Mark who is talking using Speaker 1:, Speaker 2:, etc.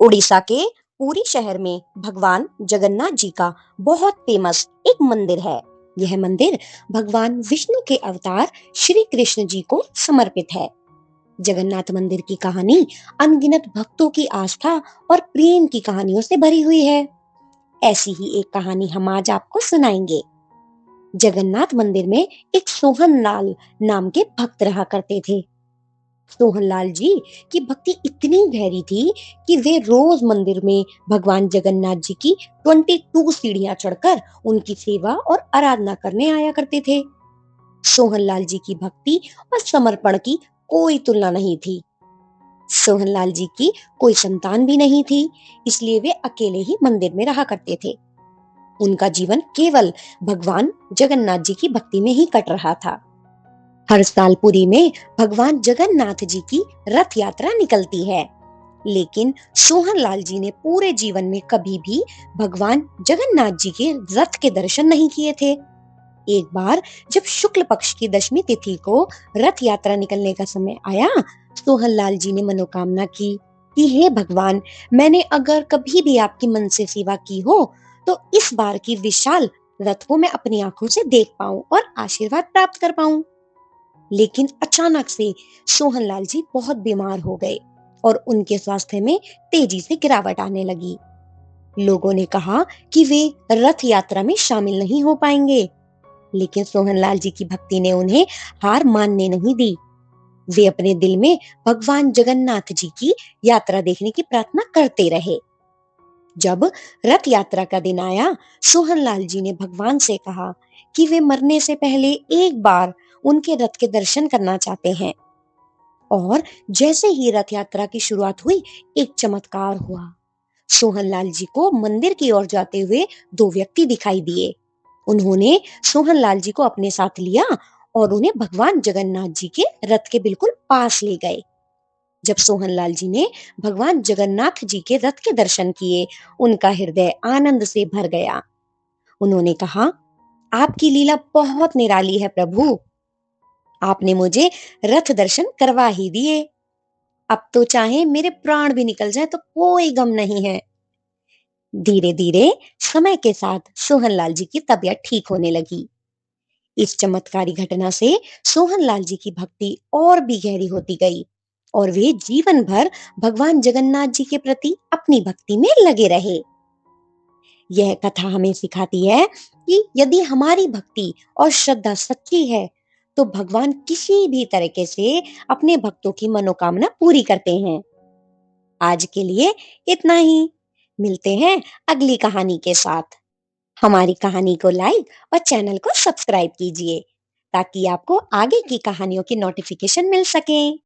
Speaker 1: उड़ीसा के पुरी शहर में भगवान जगन्नाथ जी का बहुत फेमस एक मंदिर है। यह मंदिर भगवान विष्णु के अवतार श्री कृष्ण जी को समर्पित है। जगन्नाथ मंदिर की कहानी अनगिनत भक्तों की आस्था और प्रेम की कहानियों से भरी हुई है। ऐसी ही एक कहानी हम आज आपको सुनाएंगे। जगन्नाथ मंदिर में एक सोहन लाल नाम के भक्त रहा करते थे। सोहनलाल जी की भक्ति इतनी गहरी थी कि वे रोज मंदिर में भगवान जगन्नाथ जी की 22 सीढ़ियां चढ़कर उनकी सेवा और आराधना करने आया करते थे। सोहनलाल जी की भक्ति और समर्पण की कोई तुलना नहीं थी। सोहनलाल जी की कोई संतान भी नहीं थी, इसलिए वे अकेले ही मंदिर में रहा करते थे। उनका जीवन केवल भगवान जगन्नाथ जी की भक्ति में ही कट रहा था। हर साल पुरी में भगवान जगन्नाथ जी की रथ यात्रा निकलती है, लेकिन सोहनलाल जी ने पूरे जीवन में कभी भी भगवान जगन्नाथ जी के रथ के दर्शन नहीं किए थे। एक बार जब शुक्ल पक्ष की दशमी तिथि को रथ यात्रा निकलने का समय आया, सोहनलाल जी ने मनोकामना की कि हे भगवान, मैंने अगर कभी भी आपकी मन से सेवा की हो तो इस बार की विशाल रथ को मैं अपनी आंखों से देख पाऊं और आशीर्वाद प्राप्त कर पाऊं। लेकिन अचानक से सोहनलाल जी बहुत बीमार हो गए और उनके स्वास्थ्य में तेजी से गिरावट आने लगी। लोगों ने कहा कि वे रथ यात्रा में शामिल नहीं हो पाएंगे, लेकिन सोहनलाल जी की भक्ति ने उन्हें हार मानने नहीं दी। वे अपने दिल में भगवान जगन्नाथ जी की यात्रा देखने की प्रार्थना करते रहे। जब रथ यात्रा का दिन आया, सोहनलाल जी ने भगवान से कहा कि वे मरने से पहले एक बार उनके रथ के दर्शन करना चाहते हैं। और जैसे ही रथ यात्रा की शुरुआत हुई, एक चमत्कार हुआ। सोहनलाल जी को मंदिर की ओर जाते हुए दो व्यक्ति दिखाई दिए। उन्होंने सोहनलाल जी को अपने साथ लिया और उन्हें भगवान जगन्नाथ जी के रथ के बिल्कुल पास ले गए। जब सोहनलाल जी ने भगवान जगन्नाथ जी के रथ के दर्शन किए, उनका हृदय आनंद से भर गया। उन्होंने कहा, आपकी लीला बहुत निराली है प्रभु। आपने मुझे रथ दर्शन करवा ही दिए। अब तो चाहे मेरे प्राण भी निकल जाए तो कोई गम नहीं है। धीरे धीरे समय के साथ सोहनलाल जी की तबीयत ठीक होने लगी। इस चमत्कारी घटना से सोहनलाल जी की भक्ति और भी गहरी होती गई और वे जीवन भर भगवान जगन्नाथ जी के प्रति अपनी भक्ति में लगे रहे। यह कथा हमें सिखाती है कि यदि हमारी भक्ति और श्रद्धा सच्ची है, तो भगवान किसी भी तरीके से अपने भक्तों की मनोकामना पूरी करते हैं। आज के लिए इतना ही। मिलते हैं अगली कहानी के साथ। हमारी कहानी को लाइक और चैनल को सब्सक्राइब कीजिए ताकि आपको आगे की कहानियों की नोटिफिकेशन मिल सके।